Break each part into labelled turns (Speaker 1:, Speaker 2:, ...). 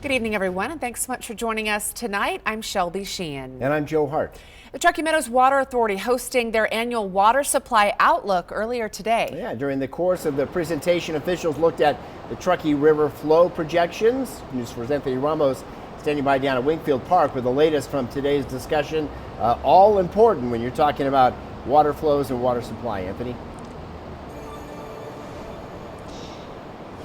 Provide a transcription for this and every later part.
Speaker 1: Good evening, everyone, and thanks so much for joining us tonight. I'm Shelby Sheehan.
Speaker 2: And I'm Joe Hart.
Speaker 1: The Truckee Meadows Water Authority hosting their annual water supply outlook earlier today.
Speaker 2: Yeah, during the course of the presentation, officials looked at the Truckee River flow projections. News 4's Anthony Ramos standing by down at Wingfield Park with the latest from today's discussion. All important when you're talking about water flows and water supply. Anthony?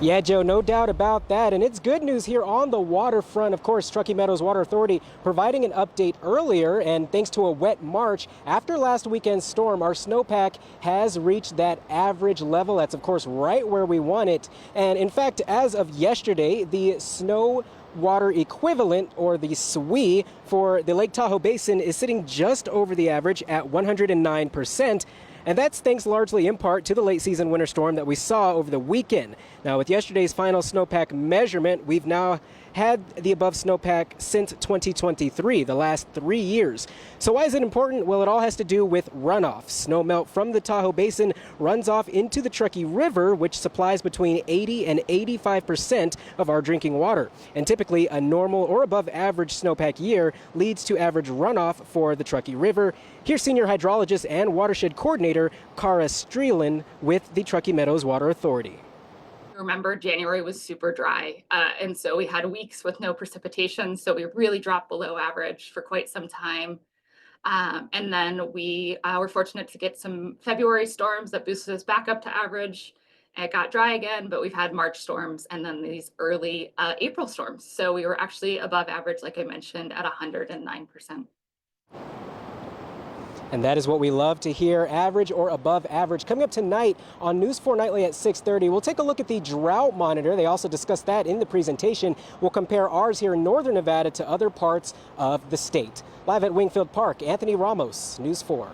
Speaker 3: Yeah, Joe, no doubt about that. And it's good news here on the waterfront. Of course, Truckee Meadows Water Authority providing an update earlier, and thanks to a wet March, after last weekend's storm, our snowpack has reached that average level. That's, of course, right where we want it. And in fact, as of yesterday, the snow water equivalent, or the SWE, for the Lake Tahoe Basin is sitting just over the average at 109%. And that's thanks largely in part to the late season winter storm that we saw over the weekend. Now, with yesterday's final snowpack measurement, we've now had the above snowpack since 2023, the last 3 years. So why is it important? Well, it all has to do with runoff. Snowmelt from the Tahoe Basin runs off into the Truckee River, which supplies between 80 and 85% of our drinking water. And typically, a normal or above average snowpack year leads to average runoff for the Truckee River. Here's senior hydrologist and watershed coordinator Cara Streeland with the Truckee Meadows Water Authority.
Speaker 4: Remember, January was super dry, and so we had weeks with no precipitation, so we really dropped below average for quite some time. And then we were fortunate to get some February storms that boosted us back up to average. It got dry again, but we've had March storms and then these early April storms. So we were actually above average, like I mentioned, at 109%.
Speaker 3: And that is what we love to hear, average or above average. Coming up tonight on News 4 Nightly at 6:30, we'll take a look at the drought monitor. They also discussed that in the presentation. We'll compare ours here in northern Nevada to other parts of the state. Live at Wingfield Park, Anthony Ramos, News 4.